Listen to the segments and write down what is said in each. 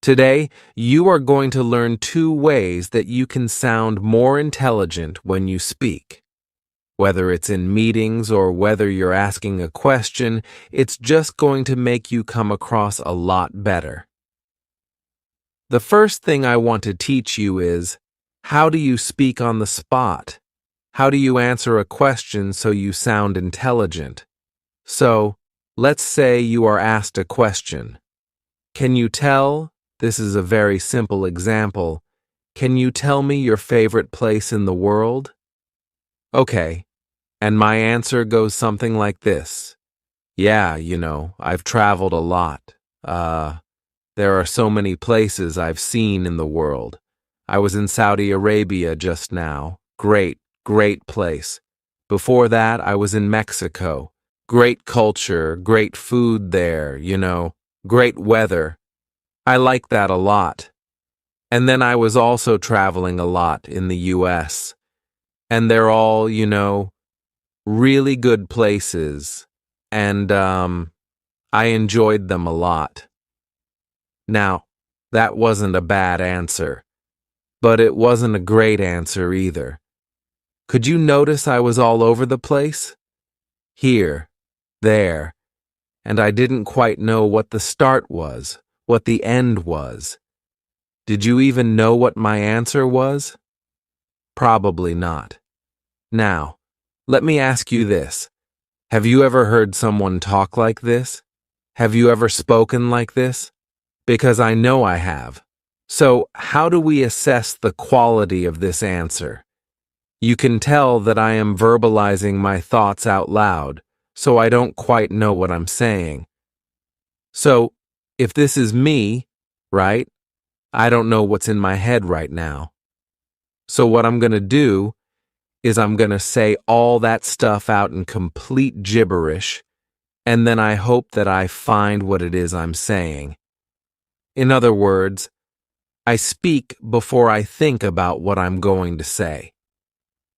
Today, you are going to learn 2 ways that you can sound more intelligent when you speak. Whether it's in meetings or whether you're asking a question, it's just going to make you come across a lot better. The first thing I want to teach you is, how do you speak on the spot? How do you answer a question so you sound intelligent? So, let's say you are asked a question. Can you tell? This is a very simple example. Can you tell me your favorite place in the world? Okay, and my answer goes something like this. Yeah, I've traveled a lot. There are so many places I've seen in the world. I was in Saudi Arabia just now. Great place. Before that, I was in Mexico. Great culture, great food there, great weather. I like that a lot. And then I was also traveling a lot in the US. And they're all, really good places. And, I enjoyed them a lot. Now, that wasn't a bad answer, but it wasn't a great answer either. Could you notice I was all over the place? Here, there, and I didn't quite know what the start was, what the end was. Did you even know what my answer was? Probably not. Now, let me ask you this. Have you ever heard someone talk like this? Have you ever spoken like this? Because I know I have. So, how do we assess the quality of this answer? You can tell that I am verbalizing my thoughts out loud, so I don't quite know what I'm saying. So, if this is me, right, I don't know what's in my head right now. So what I'm going to do is I'm going to say all that stuff out in complete gibberish, and then I hope that I find what it is I'm saying. In other words, I speak before I think about what I'm going to say.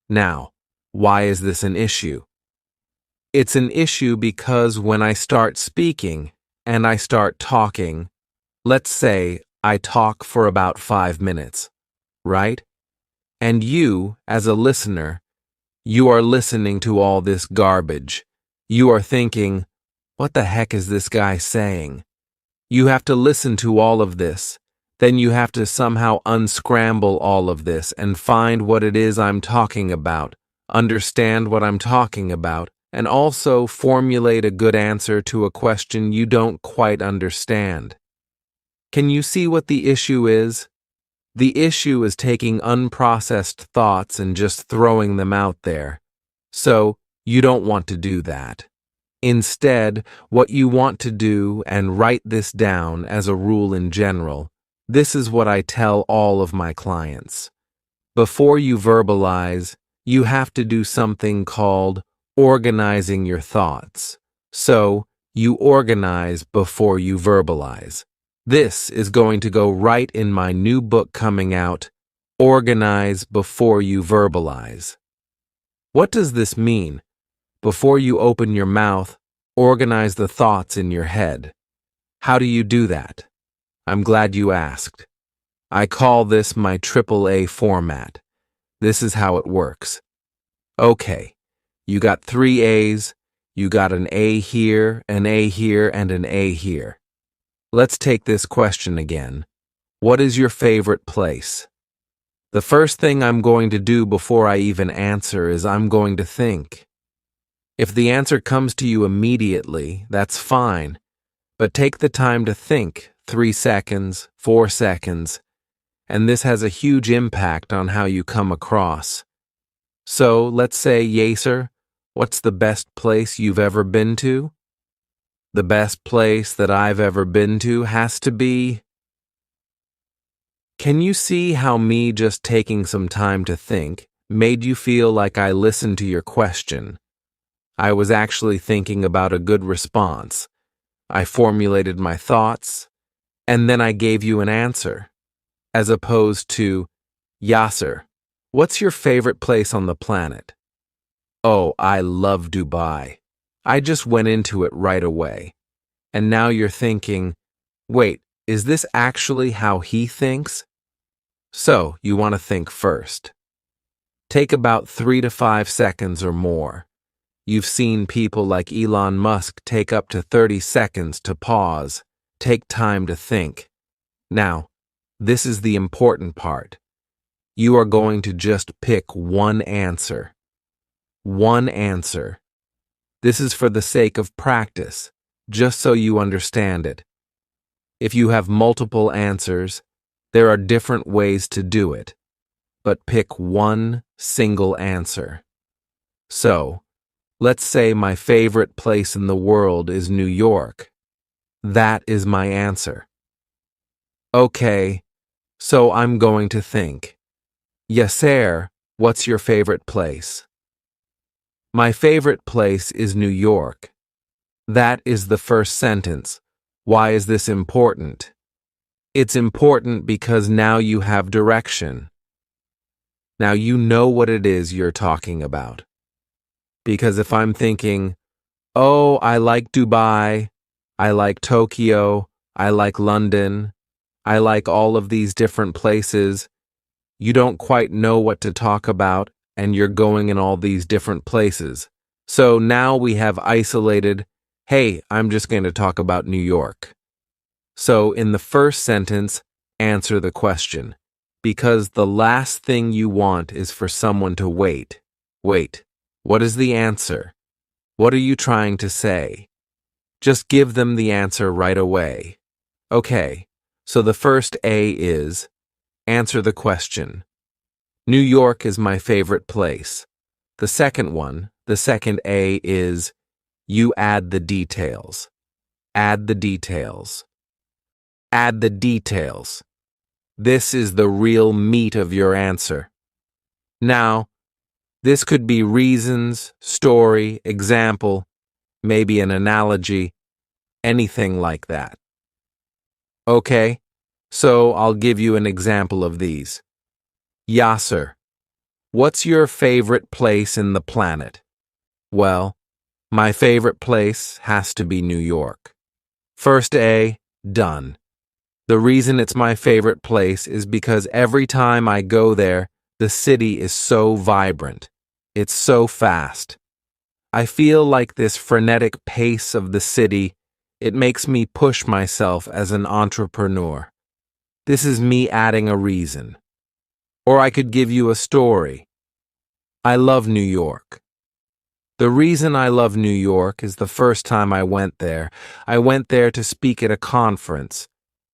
Now, why is this an issue? It's an issue because when I start speaking and I start talking, let's say I talk for about 5 minutes, right? And you, as a listener, you are listening to all this garbage. You are thinking, what the heck is this guy saying? You have to listen to all of this. Then you have to somehow unscramble all of this and find what it is I'm talking about, understand what I'm talking about, and also formulate a good answer to a question you don't quite understand. Can you see what the issue is? The issue is taking unprocessed thoughts and just throwing them out there. So, you don't want to do that. Instead, what you want to do, and write this down as a rule in general, this is what I tell all of my clients. Before you verbalize, you have to do something called organizing your thoughts. So, you organize before you verbalize. This is going to go right in my new book coming out, Organize Before You Verbalize. What does this mean? Before you open your mouth, organize the thoughts in your head. How do you do that? I'm glad you asked. I call this my AAA format. This is how it works. Okay, you got 3 A's, you got an A here, an A here, and an A here. Let's take this question again. What is your favorite place? The first thing I'm going to do before I even answer is I'm going to think. If the answer comes to you immediately, that's fine, but take the time to think, 3 seconds, 4 seconds, and this has a huge impact on how you come across. So, let's say, Yaser, what's the best place you've ever been to? The best place that I've ever been to has to be... Can you see how me just taking some time to think made you feel like I listened to your question? I was actually thinking about a good response. I formulated my thoughts, and then I gave you an answer. As opposed to, Yasser, what's your favorite place on the planet? Oh, I love Dubai. I just went into it right away. And now you're thinking, wait, is this actually how he thinks? So, you want to think first. Take about 3 to 5 seconds or more. You've seen people like Elon Musk take up to 30 seconds to pause, take time to think. Now, this is the important part. You are going to just pick one answer. One answer. This is for the sake of practice, just so you understand it. If you have multiple answers, there are different ways to do it, but pick one single answer. So, let's say my favorite place in the world is New York. That is my answer. Okay, so I'm going to think. Yasser, what's your favorite place? My favorite place is New York. That is the first sentence. Why is this important? It's important because now you have direction. Now you know what it is you're talking about. Because if I'm thinking, oh, I like Dubai, I like Tokyo, I like London, I like all of these different places, you don't quite know what to talk about, and you're going in all these different places. So now we have isolated, hey, I'm just going to talk about New York. So in the first sentence, answer the question, because the last thing you want is for someone to wait. Wait, what is the answer? What are you trying to say? Just give them the answer right away. Okay, so the first A is, answer the question. New York is my favorite place. The second one, the second A is, you add the details. Add the details. Add the details. This is the real meat of your answer. Now, this could be reasons, story, example, maybe an analogy, anything like that. Okay, so I'll give you an example of these. Yasser, what's your favorite place in the planet? Well, my favorite place has to be New York. First A, done. The reason it's my favorite place is because every time I go there, the city is so vibrant. It's so fast. I feel like this frenetic pace of the city, it makes me push myself as an entrepreneur. This is me adding a reason. Or I could give you a story. I love New York. The reason I love New York is the first time I went there to speak at a conference,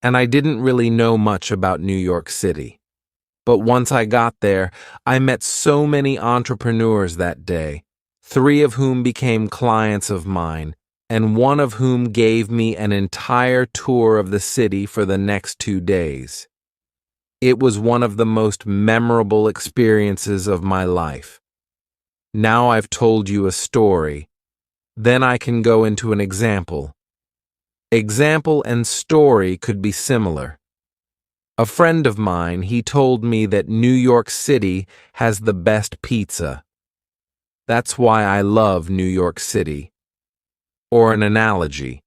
and I didn't really know much about New York City. But once I got there, I met so many entrepreneurs that day, 3 of whom became clients of mine, and 1 of whom gave me an entire tour of the city for the next 2 days. It was one of the most memorable experiences of my life. Now I've told you a story. Then I can go into an example. Example and story could be similar. A friend of mine, he told me that New York City has the best pizza. That's why I love New York City. Or an analogy.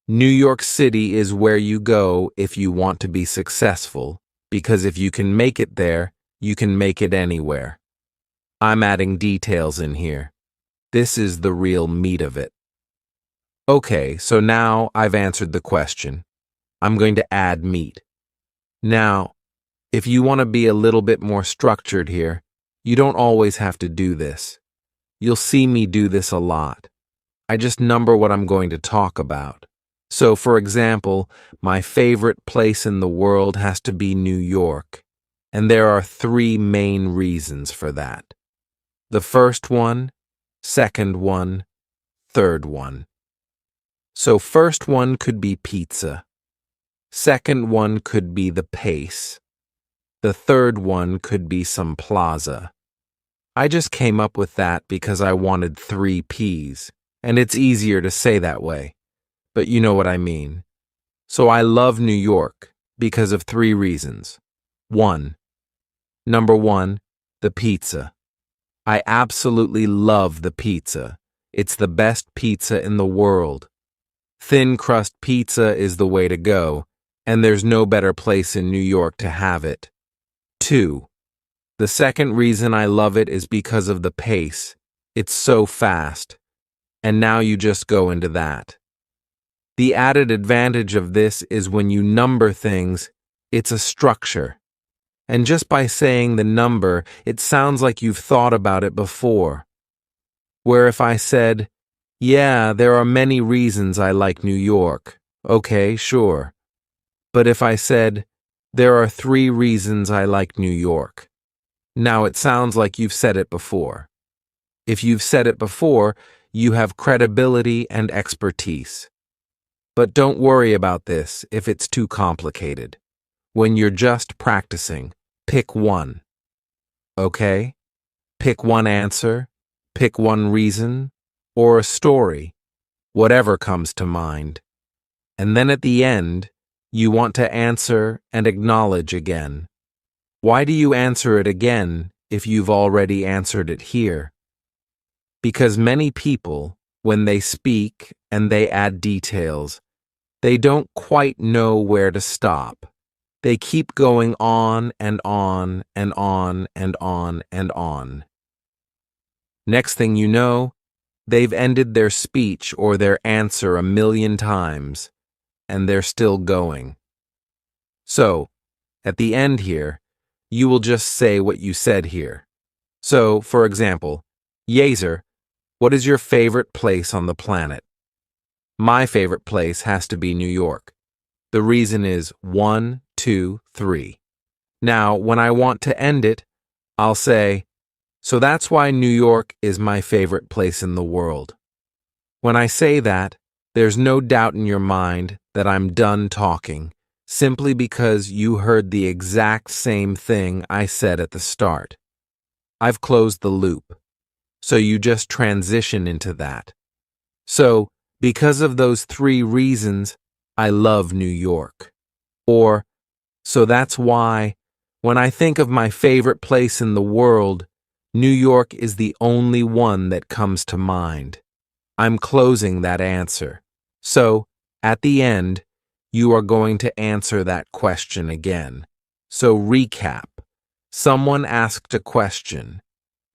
New York City is where you go if you want to be successful, because if you can make it there, you can make it anywhere. I'm adding details in here. This is the real meat of it. Okay, so now I've answered the question. I'm going to add meat. Now, if you want to be a little bit more structured here, you don't always have to do this. You'll see me do this a lot. I just number what I'm going to talk about. So, for example, my favorite place in the world has to be New York, and there are 3 main reasons for that. The first one, second one, third one. So first one could be pizza. Second one could be the pace. The third one could be some plaza. I just came up with that because I wanted 3 P's, and it's easier to say that way. But you know what I mean. So I love New York because of 3 reasons. 1. Number 1, the pizza. I absolutely love the pizza. It's the best pizza in the world. Thin crust pizza is the way to go, and there's no better place in New York to have it. 2. The second reason I love it is because of the pace. It's so fast. And now you just go into that. The added advantage of this is when you number things, it's a structure. And just by saying the number, it sounds like you've thought about it before. Where if I said, yeah, there are many reasons I like New York. Okay, sure. But if I said, there are 3 reasons I like New York. Now it sounds like you've said it before. If you've said it before, you have credibility and expertise. But don't worry about this if it's too complicated. When you're just practicing, pick one. Okay? Pick one answer, pick one reason, or a story, whatever comes to mind. And then at the end, you want to answer and acknowledge again. Why do you answer it again if you've already answered it here? Because many people, when they speak and they add details, they don't quite know where to stop. They keep going on and on and on and on and on. Next thing you know, they've ended their speech or their answer 1,000,000 times, and they're still going. So, at the end here, you will just say what you said here. So, for example, Yezer, what is your favorite place on the planet? My favorite place has to be New York. The reason is 1, 2, 3. Now, when I want to end it, I'll say, so that's why New York is my favorite place in the world. When I say that, there's no doubt in your mind that I'm done talking, simply because you heard the exact same thing I said at the start. I've closed the loop, so you just transition into that. So, because of those 3 reasons, I love New York. Or, so that's why, when I think of my favorite place in the world, New York is the only one that comes to mind. I'm closing that answer. So, at the end, you are going to answer that question again. So recap. Someone asked a question.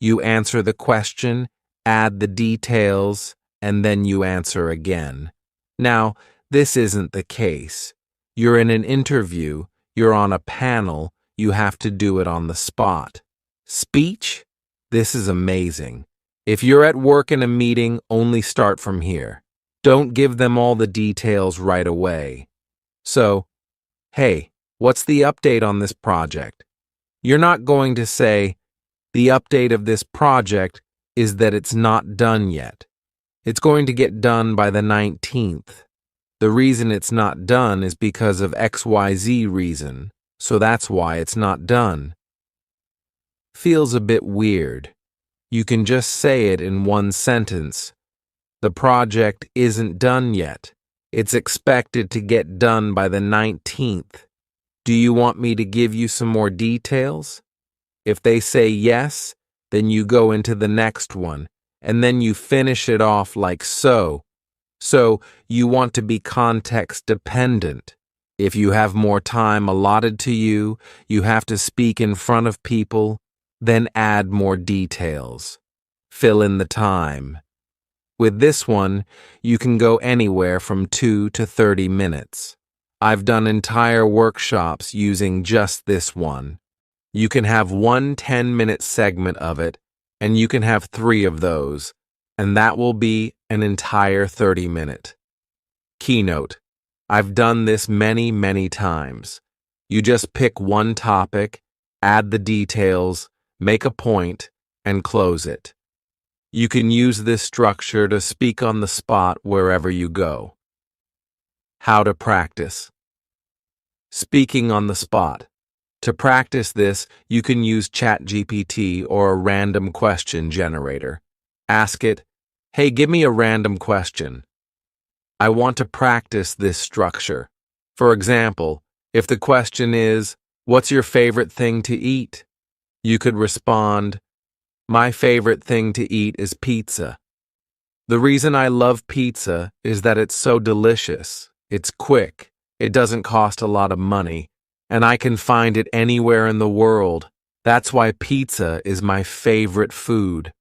You answer the question, add the details, and then you answer again. Now, this isn't the case. You're in an interview, you're on a panel, you have to do it on the spot. Speech? This is amazing. If you're at work in a meeting, only start from here. Don't give them all the details right away. So, hey, what's the update on this project? You're not going to say, the update of this project is that it's not done yet. It's going to get done by the 19th. The reason it's not done is because of XYZ reason, so that's why it's not done. Feels a bit weird. You can just say it in one sentence. The project isn't done yet. It's expected to get done by the 19th. Do you want me to give you some more details? If they say yes, then you go into the next one, and then you finish it off like so. So, you want to be context dependent. If you have more time allotted to you, you have to speak in front of people, then add more details. Fill in the time. With this one, you can go anywhere from 2 to 30 minutes. I've done entire workshops using just this one. You can have one 10-minute segment of it, and you can have 3 of those, and that will be an entire 30-minute. Keynote. I've done this many, many times. You just pick one topic, add the details, make a point, and close it. You can use this structure to speak on the spot wherever you go. How to practice. Speaking on the spot. To practice this, you can use ChatGPT or a random question generator. Ask it, hey, give me a random question. I want to practice this structure. For example, if the question is, what's your favorite thing to eat? You could respond, my favorite thing to eat is pizza. The reason I love pizza is that it's so delicious, it's quick, It doesn't cost a lot of money, and I can find it anywhere in the world. That's why pizza is my favorite food.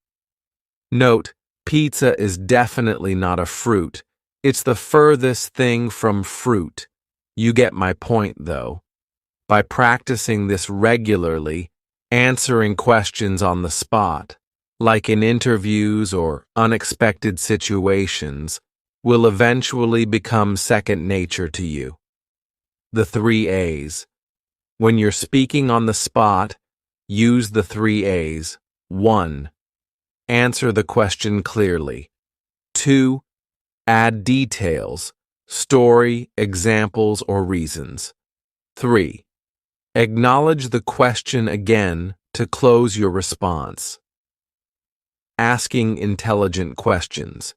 Note, pizza is definitely not a fruit. It's the furthest thing from fruit. You get my point, though. By practicing this regularly, answering questions on the spot, like in interviews or unexpected situations, will eventually become second nature to you. The 3 A's. When you're speaking on the spot, use the 3 A's. 1. Answer the question clearly. 2. Add details, story, examples, or reasons. 3. Acknowledge the question again to close your response. Asking intelligent questions.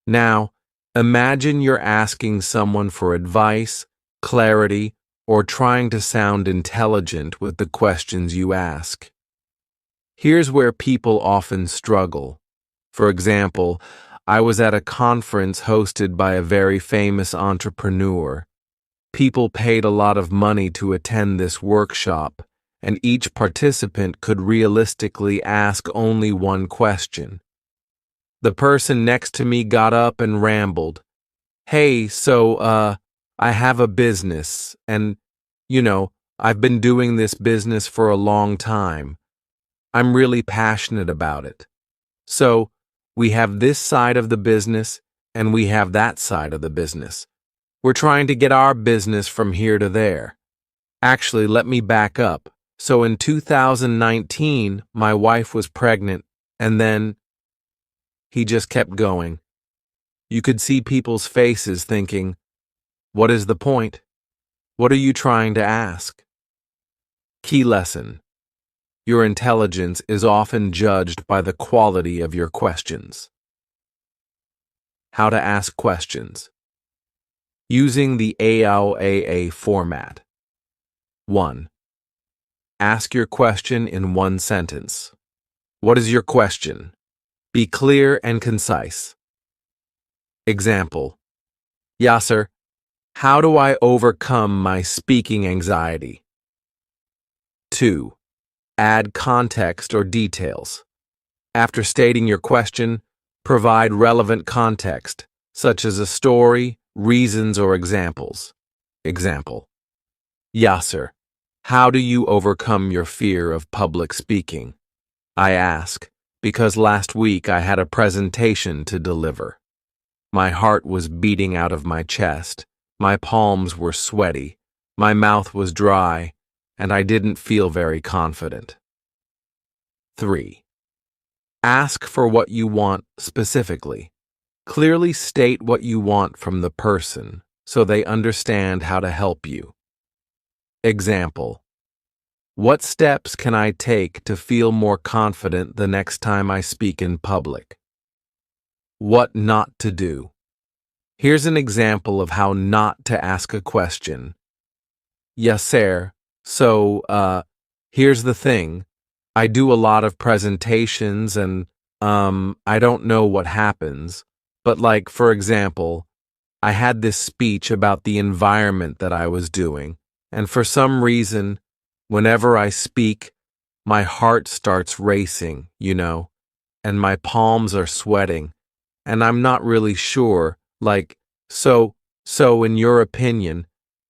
Now, imagine you're asking someone for advice, clarity, or trying to sound intelligent with the questions you ask. Here's where people often struggle. For example, I was at a conference hosted by a very famous entrepreneur. People paid a lot of money to attend this workshop, and each participant could realistically ask only one question. The person next to me got up and rambled. Hey, I have a business, and, I've been doing this business for a long time. I'm really passionate about it. So, we have this side of the business, and we have that side of the business. We're trying to get our business from here to there. Actually, let me back up. So in 2019, my wife was pregnant, and then he just kept going. You could see people's faces thinking, what is the point? What are you trying to ask? Key lesson. Your intelligence is often judged by the quality of your questions. How to ask questions. Using the AOAA format. 1. Ask your question in one sentence. What is your question? Be clear and concise. Example. Yasser, how do I overcome my speaking anxiety? 2. Add context or details. After stating your question, provide relevant context, such as a story, reasons, or examples. Example. Yasser, how do you overcome your fear of public speaking? I ask, because last week I had a presentation to deliver. My heart was beating out of my chest, my palms were sweaty, my mouth was dry, and I didn't feel very confident. 3. Ask for what you want specifically. Clearly state what you want from the person so they understand how to help you. Example. What steps can I take to feel more confident the next time I speak in public? What not to do. Here's an example of how not to ask a question. Yasser, here's the thing. I do a lot of presentations and, I don't know what happens. But for example, I had this speech about the environment that I was doing, and for some reason, whenever I speak, my heart starts racing, and my palms are sweating, and I'm not really sure, so in your opinion,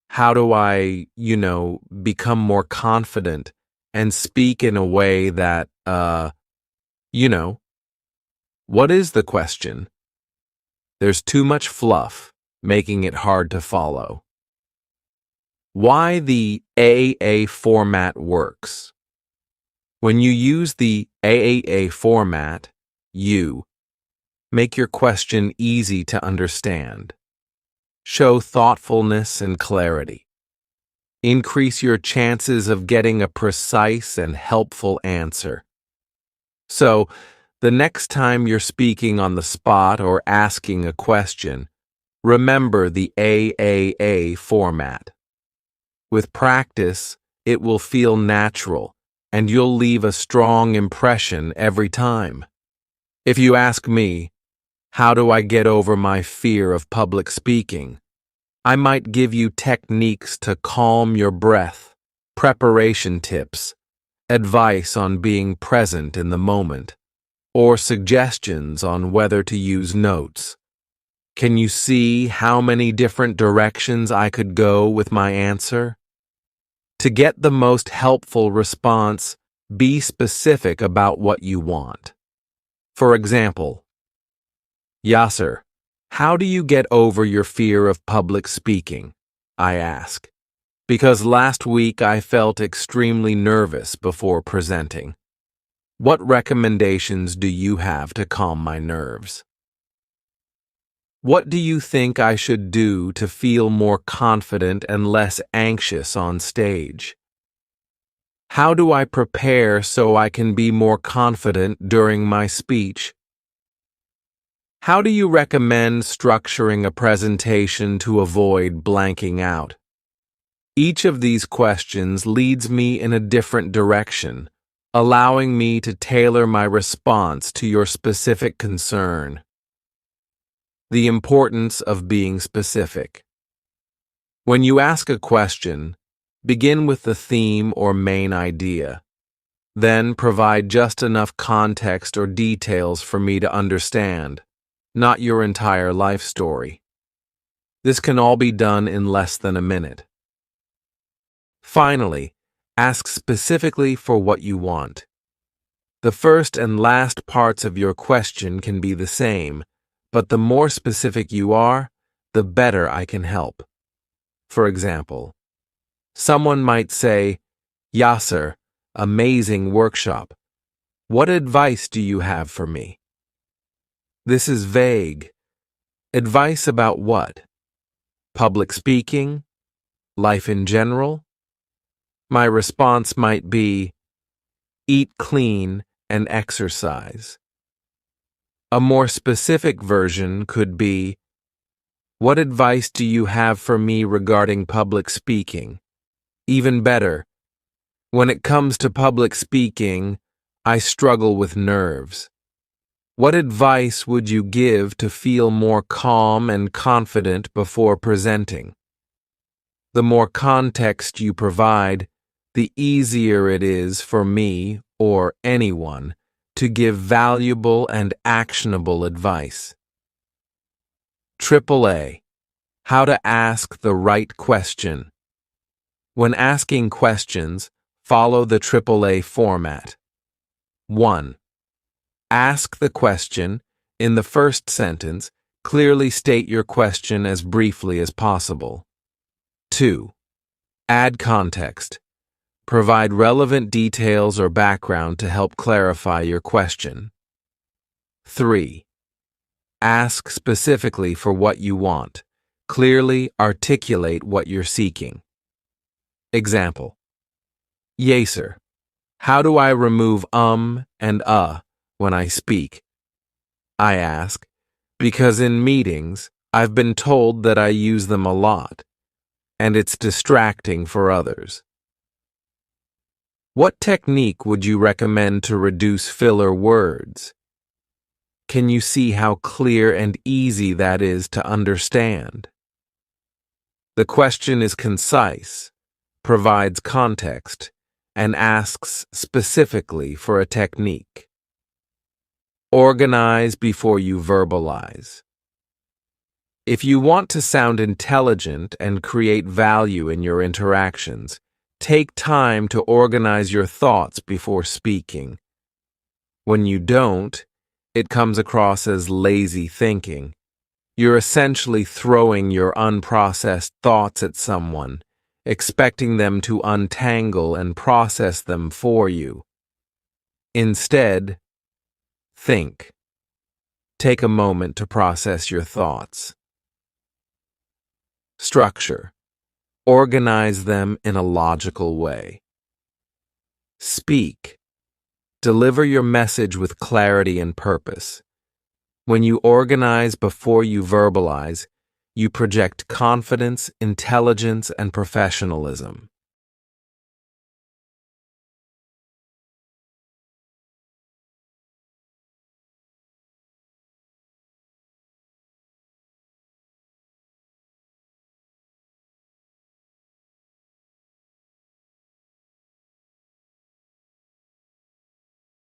how do I, become more confident and speak in a way that, what is the question? There's too much fluff, making it hard to follow. Why the AAA format works. When you use the AAA format, you make your question easy to understand. Show thoughtfulness and clarity. Increase your chances of getting a precise and helpful answer. So, the next time you're speaking on the spot or asking a question, remember the AAA format. With practice, it will feel natural, and you'll leave a strong impression every time. If you ask me, how do I get over my fear of public speaking? I might give you techniques to calm your breath, preparation tips, advice on being present in the moment, or suggestions on whether to use notes. Can you see how many different directions I could go with my answer? To get the most helpful response, be specific about what you want. For example, Yasser, how do you get over your fear of public speaking? I ask, because last week I felt extremely nervous before presenting. What recommendations do you have to calm my nerves? What do you think I should do to feel more confident and less anxious on stage? How do I prepare so I can be more confident during my speech? How do you recommend structuring a presentation to avoid blanking out? Each of these questions leads me in a different direction, allowing me to tailor my response to your specific concern. The importance of being specific. When you ask a question, begin with the theme or main idea. Then provide just enough context or details for me to understand, not your entire life story. This can all be done in less than a minute. Finally, ask specifically for what you want. The first and last parts of your question can be the same, but the more specific you are, the better I can help. For example, someone might say, Yasser, amazing workshop. What advice do you have for me? This is vague. Advice about what? Public speaking? Life in general? My response might be, eat clean and exercise. A more specific version could be, what advice do you have for me regarding public speaking? Even better, when it comes to public speaking, I struggle with nerves. What advice would you give to feel more calm and confident before presenting? The more context you provide, the easier it is for me or anyone to give valuable and actionable advice. AAA. How to ask the right question. When asking questions, follow the AAA format. 1. Ask the question. In the first sentence, clearly state your question as briefly as possible. 2. Add context. Provide relevant details or background to help clarify your question. 3. Ask specifically for what you want. Clearly articulate what you're seeking. Example. Yasser, how do I remove and when I speak? I ask, because in meetings, I've been told that I use them a lot, and it's distracting for others. What technique would you recommend to reduce filler words? Can you see how clear and easy that is to understand? The question is concise, provides context, and asks specifically for a technique. Organize before you verbalize. If you want to sound intelligent and create value in your interactions, take time to organize your thoughts before speaking. When you don't, it comes across as lazy thinking. You're essentially throwing your unprocessed thoughts at someone, expecting them to untangle and process them for you. Instead, think. Take a moment to process your thoughts. Structure. Organize them in a logical way. Speak. Deliver your message with clarity and purpose. When you organize before you verbalize, you project confidence, intelligence, and professionalism.